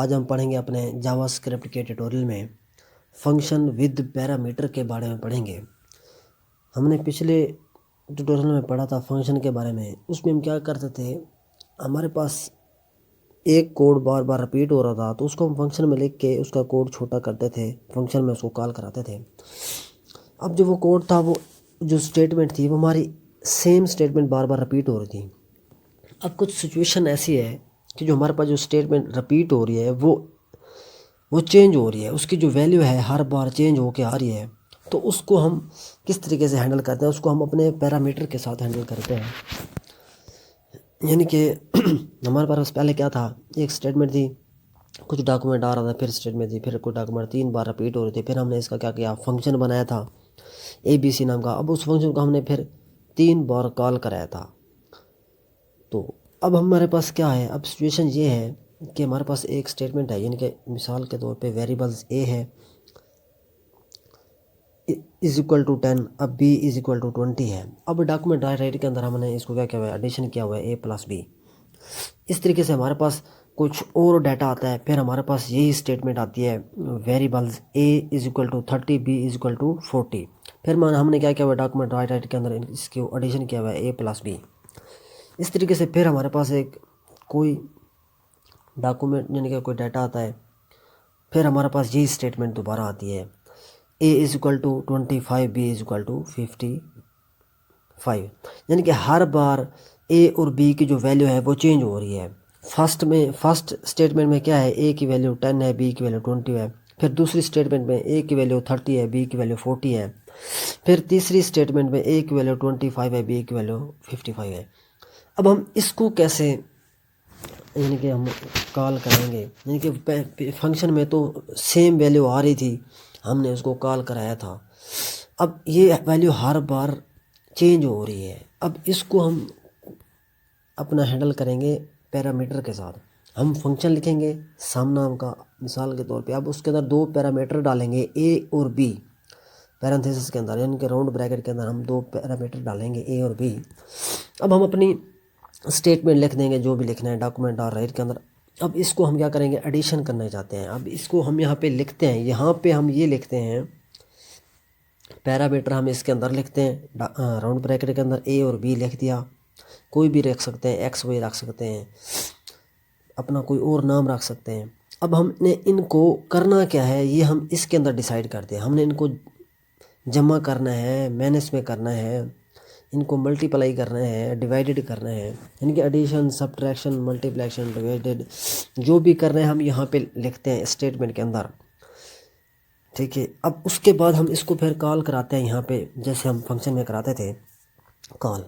आज हम पढ़ेंगे अपने जावास्क्रिप्ट के ट्यूटोरियल में फंक्शन विद पैरामीटर के बारे में पढ़ेंगे। हमने पिछले ट्यूटोरियल में पढ़ा था फंक्शन के बारे में। उसमें हम क्या करते थे, हमारे पास एक कोड बार बार रिपीट हो रहा था तो उसको हम फंक्शन में लिख के उसका कोड छोटा करते थे, फंक्शन में उसको कॉल कराते थे। अब जो वो कोड था, वो जो स्टेटमेंट थी, वो हमारी सेम स्टेटमेंट बार बार रिपीट हो रही थी। अब कुछ सिचुएशन ऐसी है कि जो हमारे पास जो स्टेटमेंट रिपीट हो रही है वो चेंज हो रही है, उसकी जो वैल्यू है हर बार चेंज होके आ रही है। तो उसको हम किस तरीके से हैंडल करते हैं, उसको हम अपने पैरामीटर के साथ हैंडल करते हैं। यानी कि हमारे पास पहले क्या था, एक स्टेटमेंट थी, कुछ डॉक्यूमेंट आ रहा था, फिर स्टेटमेंट थी, फिर कुछ डॉक्यूमेंट 3 बार रिपीट हो रहे थे। फिर हमने इसका क्या किया, फंक्शन बनाया था ABC नाम का। अब उस फंक्शन को हमने फिर 3 बार कॉल कराया था। तो अब हमारे पास क्या है, अब सिचुएशन ये है कि हमारे पास एक स्टेटमेंट है, यानी कि मिसाल के तौर पे वेरिएबल्स A है इज इक्वल टू 10, अब B इज इक्वल टू 20 है। अब डॉक्यूमेंट राइट के अंदर हमने इसको क्या किया हुआ है, एडिशन किया हुआ है A प्लस B। इस तरीके से हमारे पास कुछ और डाटा आता है, फिर हमारे पास यही स्टेटमेंट आती है variables A is equal to 30, B is equal to 40। फिर हमने क्या किया हुआ है, डॉक्यूमेंट राइट के अंदर इसको एडिशन किया हुआ है A प्लस B। इस तरीके से फिर हमारे पास एक कोई डॉक्यूमेंट यानी कि कोई डाटा आता है, फिर हमारे पास यही स्टेटमेंट दोबारा आती है A is equal to 25, B is equal to 55। यानी कि हर बार A और B की जो वैल्यू है वो चेंज हो रही है। फर्स्ट स्टेटमेंट में क्या है, A की वैल्यू 10 है, B की वैल्यू 20 है। फिर दूसरी स्टेटमेंट में A की वैल्यू 30 है, B की वैल्यू 40 है। फिर तीसरी स्टेटमेंट में A की वैल्यू 25 है, B की वैल्यू 55 है। अब हम इसको कैसे यानी कि हम कॉल करेंगे, यानी कि फंक्शन में तो सेम वैल्यू आ रही थी, हमने उसको कॉल कराया था। अब ये वैल्यू हर बार चेंज हो रही है। अब इसको हम अपना हैंडल करेंगे पैरामीटर के साथ। हम फंक्शन लिखेंगे सम नाम का, मिसाल के तौर पे। अब उसके अंदर 2 पैरामीटर डालेंगे A और B पैरेंथेसिस के अंदर, यानी कि राउंड ब्रैकेट के अंदर हम 2 पैरामीटर डालेंगे A और B। अब हम अपनी स्टेटमेंट लिख देंगे जो भी लिखना है डॉक्यूमेंट और राइट के अंदर। अब इसको हम क्या करेंगे, एडिशन करना चाहते हैं। अब इसको हम यहाँ पे लिखते हैं, यहाँ पे हम ये लिखते हैं पैरामीटर, हम इसके अंदर लिखते हैं राउंड ब्रैकेट के अंदर A और B लिख दिया। कोई भी रख सकते हैं, XY रख सकते हैं, अपना कोई और नाम रख सकते हैं। अब हमने इनको करना क्या है, ये हम इसके अंदर डिसाइड करते हैं। हमने इनको जमा करना है, माइनस में करना है, इनको मल्टीप्लाई करना है, डिवाइडेड करना है, यानी कि एडिशन, सब्ट्रैक्शन, मल्टीप्लिकेशन, डिवाइडेड जो भी कर रहे हैं हम यहाँ पे लिखते हैं स्टेटमेंट के अंदर। ठीक है। अब उसके बाद हम इसको फिर कॉल कराते हैं यहाँ पे, जैसे हम फंक्शन में कराते थे कॉल।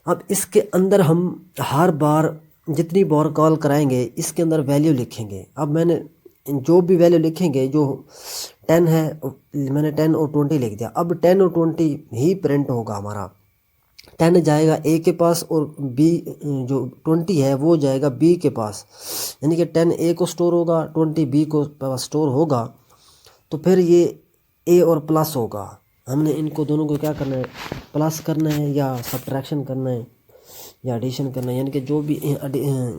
अब इसके अंदर हम हर बार जितनी बार कॉल कराएंगे इसके अंदर वैल्यू लिखेंगे। अब मैंने जो भी वैल्यू लिखेंगे, जो 10 है मैंने 10 और 20 लिख दिया। अब 10 और 20 ही प्रिंट होगा हमारा। 10 जाएगा A के पास और B जो 20 है वो जाएगा B के पास, यानी कि 10 A को स्टोर होगा, 20 B को पास स्टोर होगा। तो फिर ये A और प्लस होगा। हमने इनको दोनों को क्या करना है, प्लस करना है या सब्ट्रैक्शन करना है या एडिशन करना है, यानी कि जो भी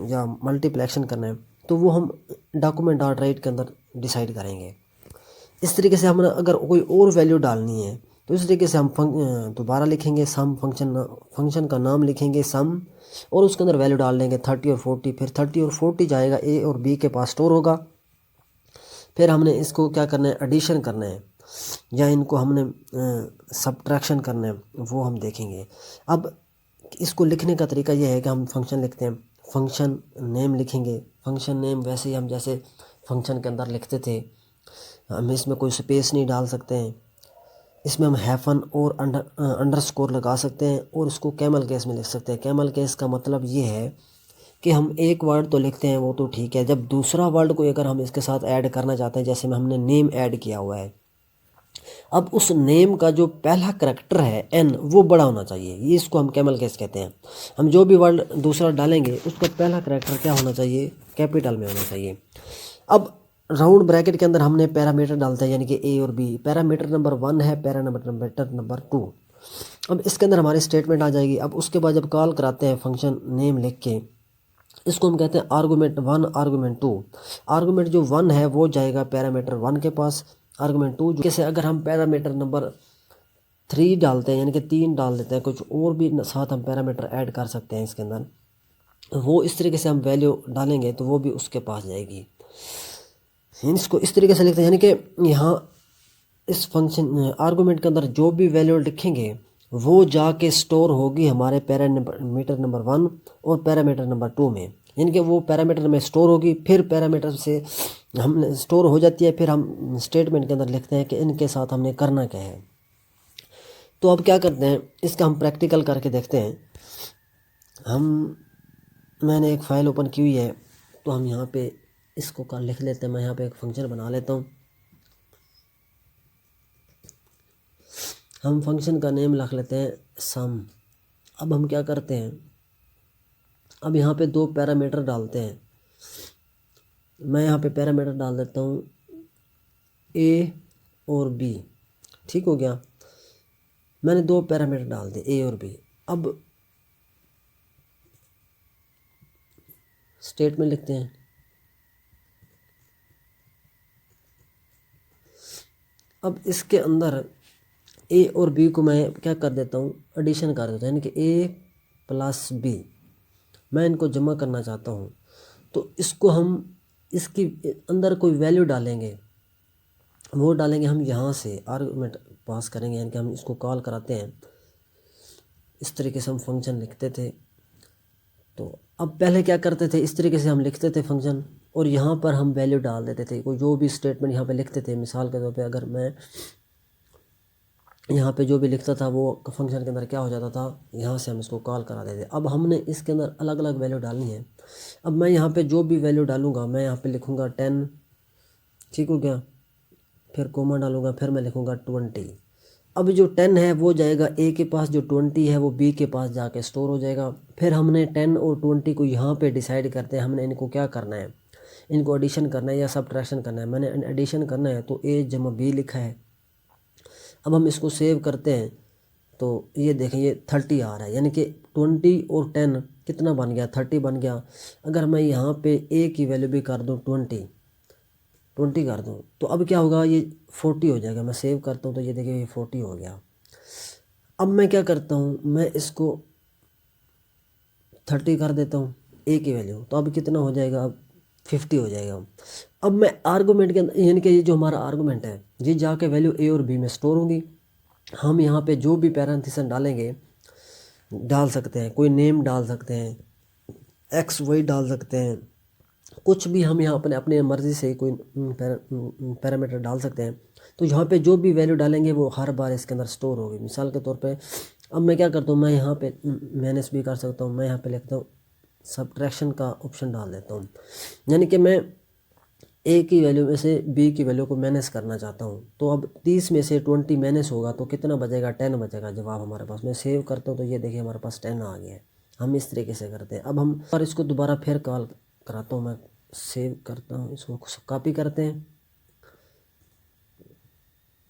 या मल्टीप्लिकेशन करना है, तो वो हम डॉक्यूमेंट डॉट राइट के अंदर डिसाइड करेंगे। इस तरीके से हमने अगर कोई और वैल्यू डालनी है तो इस तरीके से हम दोबारा लिखेंगे सम, फंक्शन का नाम लिखेंगे सम, और उसके अंदर वैल्यू डाल देंगे 30 और 40। फिर 30 और 40 जाएगा A और B के पास स्टोर होगा। फिर हमने इसको क्या करना है, एडिशन करना है या इनको हमने सब्ट्रैक्शन करना है, वो हम देखेंगे। अब इसको लिखने का तरीका यह है कि हम फंक्शन लिखते हैं, फंक्शन नेम लिखेंगे। फंक्शन नेम वैसे ही हम जैसे फंक्शन के अंदर लिखते थे, हम इसमें कोई स्पेस नहीं डाल सकते हैं। इसमें हम हैफन और अंडरस्कोर लगा सकते हैं, और इसको कैमल केस में लिख सकते हैं। कैमल केस का मतलब ये है कि हम एक वर्ड तो लिखते हैं वो तो ठीक है, जब दूसरा वर्ड को अगर हम इसके साथ ऐड करना चाहते हैं, जैसे में हमने नेम ऐड किया हुआ है, अब उस नेम का जो पहला करैक्टर है N वो बड़ा होना चाहिए, ये इसको हम कैमल केस कहते हैं। हम जो भी वर्ड दूसरा डालेंगे उसका पहला करैक्टर क्या होना चाहिए, कैपिटल में होना चाहिए। अब राउंड ब्रैकेट के अंदर हमने पैरामीटर डालते हैं, यानी कि A और B। पैरामीटर नंबर 1 है, पैरामीटर नंबर 2। अब इसके अंदर हमारी स्टेटमेंट आ जाएगी। अब उसके बाद जब कॉल कराते हैं फंक्शन नेम लिख के, इसको हम कहते हैं आर्गूमेंट 1, आर्गूमेंट 2। आर्गूमेंट जो 1 है वो जाएगा पैरामीटर 1 के पास। आर्गूमेंट 2 जैसे अगर हम पैरामीटर नंबर 3 डालते हैं, यानी कि 3 डाल देते हैं, कुछ और भी साथ हम पैरामीटर ऐड कर सकते हैं इसके अंदर, वो इस तरीके से हम वैल्यू डालेंगे तो वो भी उसके पास जाएगी। इसको इस तरीके से लिखते हैं, यानी कि यहाँ इस फंक्शन आर्गूमेंट के अंदर जो भी वैल्यू लिखेंगे वो जाके स्टोर होगी हमारे पैरामीटर नंबर 1 और पैरामीटर नंबर 2 में। यानी कि वो पैरामीटर में स्टोर होगी, फिर पैरामीटर से हम स्टोर हो जाती है, फिर हम स्टेटमेंट के अंदर लिखते हैं कि इनके साथ हमने करना क्या है। तो अब क्या करते हैं, इसका हम प्रैक्टिकल करके देखते हैं। मैंने एक फ़ाइल ओपन की हुई है, तो हम यहाँ पे इसको कर लिख लेते हैं। मैं यहाँ पे एक फंक्शन बना लेता हूँ। हम फंक्शन का नेम लिख लेते हैं सम। अब हम क्या करते हैं, अब यहाँ पे 2 पैरामीटर डालते हैं। मैं यहाँ पे पैरामीटर डाल देता हूँ ए और बी। ठीक हो गया, मैंने 2 पैरामीटर डाल दिए ए और बी। अब स्टेटमेंट लिखते हैं। अब इसके अंदर ए और बी को मैं क्या कर देता हूँ, एडिशन कर देता हूँ, यानी कि ए प्लस बी मैं इनको जमा करना चाहता हूँ। तो इसको हम इसकी अंदर कोई वैल्यू डालेंगे, वो डालेंगे हम यहाँ से आर्गुमेंट पास करेंगे, यानी कि हम इसको कॉल कराते हैं। इस तरीके से हम फंक्शन लिखते थे। तो अब पहले क्या करते थे, इस तरीके से हम लिखते थे फंक्शन, और यहाँ पर हम वैल्यू डाल देते थे। कोई जो भी स्टेटमेंट यहाँ पे लिखते थे, मिसाल के तौर पे अगर मैं यहाँ पे जो भी लिखता था वो फंक्शन के अंदर क्या हो जाता था, यहाँ से हम इसको कॉल करा देते। अब हमने इसके अंदर अलग अलग वैल्यू डालनी है। अब मैं यहाँ पे जो भी वैल्यू डालूँगा, मैं यहाँ पे लिखूँगा 10, ठीक हो गया, फिर कोमा डालूँगा, फिर मैं लिखूँगा 20। अब जो 10 है वो जाएगा ए के पास, जो 20 है वो बी के पास जाके स्टोर हो जाएगा। फिर हमने 10 और 20 को यहाँ पे डिसाइड करते हैं हमने इनको क्या करना है, इनको एडिशन करना है या सब्ट्रैक्शन करना है। मैंने एडिशन करना है तो ए जमा बी लिखा है। अब हम इसको सेव करते हैं तो ये देखें ये 30 आ रहा है, यानी कि 20 और 10 कितना बन गया, 30 बन गया। अगर मैं यहाँ पे ए की वैल्यू भी कर दूँ 20 कर दूँ तो अब क्या होगा, ये 40 हो जाएगा। मैं सेव करता हूँ तो ये देखिए ये 40 हो गया। अब मैं क्या करता हूँ, मैं इसको 30 कर देता हूँ ए की वैल्यू, तो अब कितना हो जाएगा, अब 50 हो जाएगा। अब मैं आर्गूमेंट के अंदर, यानी कि ये जो हमारा आर्गूमेंट है ये जाके वैल्यू ए और बी में स्टोर होगी। हम यहाँ पे जो भी पैरेंथेसिस डालेंगे डाल सकते हैं, कोई नेम डाल सकते हैं, एक्स वाई डाल सकते हैं, कुछ भी हम यहाँ अपने अपने मर्ज़ी से कोई पैरामीटर डाल सकते हैं। तो यहाँ पे जो भी वैल्यू डालेंगे वो हर बार इसके अंदर स्टोर होगी। मिसाल के तौर पे अब मैं क्या करता हूँ, मैं यहाँ पे मैनेज भी कर सकता हूँ। मैं यहाँ पे लिखता हूँ सब्ट्रैक्शन का ऑप्शन डाल देता हूँ, यानी कि मैं ए की वैल्यू में से बी की वैल्यू को मैनेज करना चाहता हूँ। तो अब 30 में से 20 मैनेज होगा तो कितना बचेगा, 10 बचेगा जवाब हमारे पास। मैं सेव करता हूँ तो ये देखिए हमारे पास 10 आ गया है। हम इस तरीके से करते हैं। अब हम और इसको दोबारा फिर कॉल कराता हूँ, मैं सेव करता हूँ, इसको कॉपी करते हैं,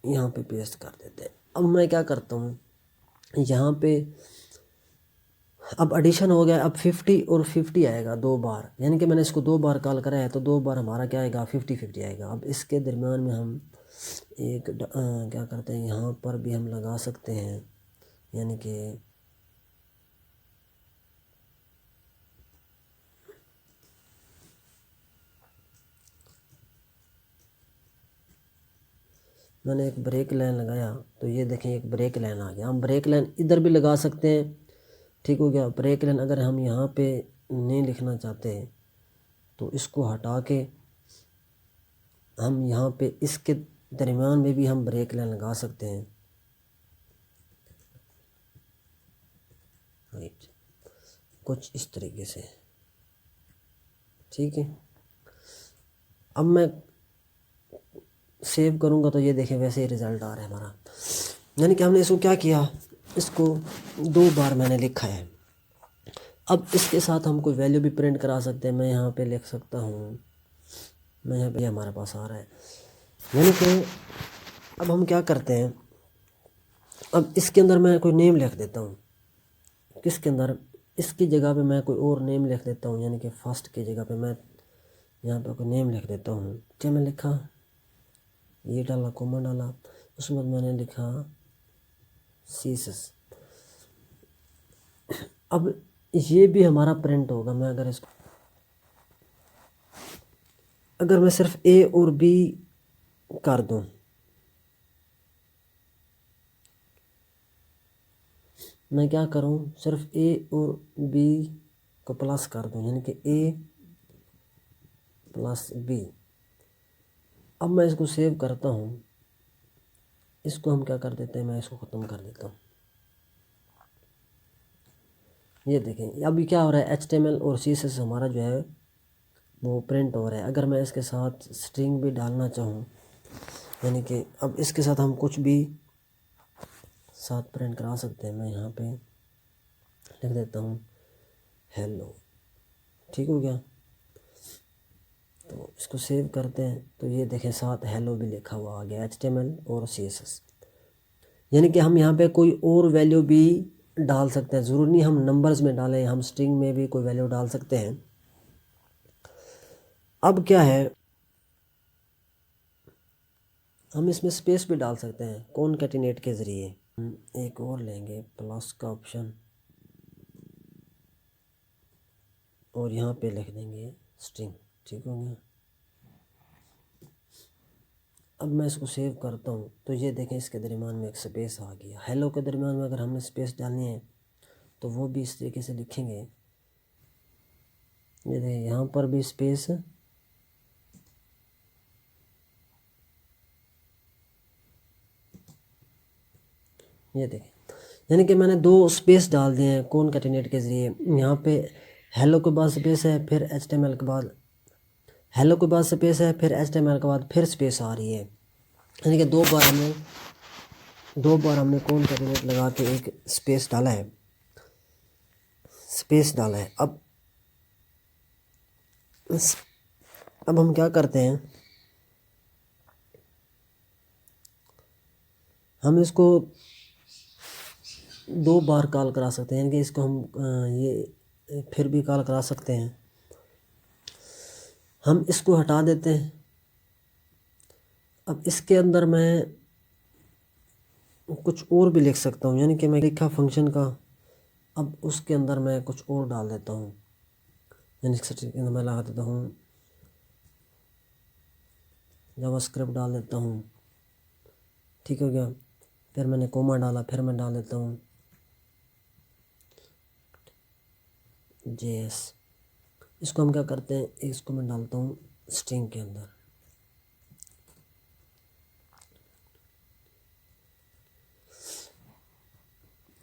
यहाँ पे पेस्ट कर देते हैं। अब मैं क्या करता हूँ, यहाँ पे अब एडिशन हो गया। अब 50 और 50 आएगा 2 बार, यानी कि मैंने इसको 2 बार कॉल करा है तो 2 बार हमारा क्या आएगा, 50 आएगा। अब इसके दरमियान में हम एक क्या करते हैं, यहाँ पर भी हम लगा सकते हैं, यानी कि मैंने एक ब्रेक लाइन लगाया तो ये देखें एक ब्रेक लाइन आ गया। हम ब्रेक लाइन इधर भी लगा सकते हैं, ठीक हो गया। ब्रेक लाइन अगर हम यहाँ पे नहीं लिखना चाहते तो इसको हटा के हम यहाँ पे इसके दरमियान में भी हम ब्रेक लाइन लगा सकते हैं, राइट, कुछ इस तरीके से, ठीक है। अब मैं सेव करूँगा तो ये देखें वैसे ही रिज़ल्ट आ रहा है हमारा, यानी कि हमने इसको क्या किया, इसको 2 बार मैंने लिखा है। अब इसके साथ हम कोई वैल्यू भी प्रिंट करा सकते हैं। मैं यहाँ पे लिख सकता हूँ, मैं यहाँ पे हमारे पास आ रहा है, यानी कि अब हम क्या करते हैं, अब इसके अंदर मैं कोई नेम लिख देता हूँ। किसके अंदर, इसकी जगह पे मैं कोई और नेम लिख देता हूँ, यानी कि फर्स्ट की जगह पे मैं यहाँ पे कोई नेम लिख देता हूँ। क्या मैं लिखा, ये डाला, कॉमा डाला, उसके बाद मैंने लिखा सीसस। अब ये भी हमारा प्रिंट होगा। मैं अगर मैं सिर्फ ए और बी कर दूं, मैं क्या करूं, सिर्फ ए और बी को प्लस कर दूं, यानी कि ए प्लस बी। अब मैं इसको सेव करता हूं, इसको हम क्या कर देते हैं, मैं इसको ख़त्म कर देता हूं। ये देखें अभी क्या हो रहा है, HTML और CSS हमारा जो है वो प्रिंट हो रहा है। अगर मैं इसके साथ स्ट्रिंग भी डालना चाहूँ, यानी कि अब इसके साथ हम कुछ भी साथ प्रिंट करा सकते हैं। मैं यहाँ पे लिख देता हूँ हेलो, ठीक हो गया। तो इसको सेव करते हैं, तो ये देखें साथ हेलो भी लिखा हुआ आ गया, HTML और CSS। यानी कि हम यहाँ पे कोई और वैल्यू भी डाल सकते हैं, ज़रूरी नहीं हम नंबर्स में डालें, हम स्ट्रिंग में भी कोई वैल्यू डाल सकते हैं। अब क्या है, हम इसमें स्पेस भी डाल सकते हैं कॉनकैटिनेट के ज़रिए। हम एक और लेंगे प्लस का ऑप्शन और यहाँ पे लिख देंगे स्ट्रिंग, ठीक हो गया। अब मैं इसको सेव करता हूँ, तो ये देखें इसके दरमियान में एक स्पेस आ गया। हेलो के दरमियान में अगर हमने स्पेस डालनी है तो वो भी इस तरीके से लिखेंगे। ये देखें यहाँ पर भी स्पेस, ये देखें, यानी कि मैंने 2 स्पेस डाल दिए हैं कॉनकैटिनेट के ज़रिए। यहाँ पे हेलो के बाद स्पेस है, फिर HTML के बाद हेलो के बाद स्पेस है, फिर HTML के बाद फिर स्पेस आ रही है। यानी कि 2 बार हमने कॉनकैटिनेट लगा के एक स्पेस डाला है, अब हम क्या करते हैं, हम इसको 2 बार कॉल करा सकते हैं, यानी कि इसको हम ये फिर भी कॉल करा सकते हैं। हम इसको हटा देते हैं। अब इसके अंदर मैं कुछ और भी लिख सकता हूँ, यानी कि मैं लिखा फंक्शन का, अब उसके अंदर मैं कुछ और डाल देता हूँ, यानी के अंदर मैं लगा देता हूँ जावास्क्रिप्ट डाल देता हूँ, ठीक हो गया। फिर मैंने कोमा डाला, फिर मैं डाल देता हूँ JS। इसको हम क्या करते हैं, इसको मैं डालता हूँ स्ट्रिंग के अंदर।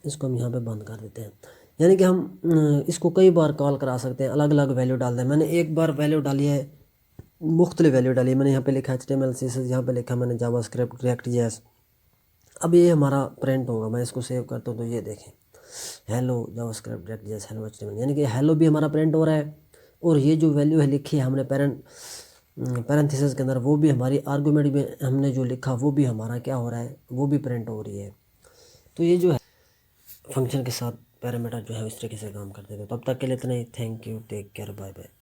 इसको हम यहाँ पे बंद कर देते हैं। यानी कि हम इसको कई बार कॉल करा सकते हैं, अलग अलग वैल्यू डाल दें। मैंने एक बार वैल्यू डाली है, मुख्तलिफ वैल्यू डाली है। मैंने यहाँ पे लिखा HTML CSS, यहाँ पे लिखा मैंने जावास्क्रिप्ट React.js। अब ये हमारा प्रिंट होगा। मैं इसको सेव करता हूँ, तो ये देखें hello JavaScript React.js hello HTML, यानी कि हेलो भी हमारा प्रिंट हो रहा है। और ये जो वैल्यू है लिखी है हमने पैरेंथेसिस के अंदर, वो भी हमारी आर्गुमेंट में हमने जो लिखा वो भी हमारा क्या हो रहा है, वो भी प्रिंट हो रही है। तो ये जो है फंक्शन के साथ पैरामीटर जो है इस तरीके से काम करते थे। तो अब तक के लिए इतना ही। Thank you, take care, bye bye.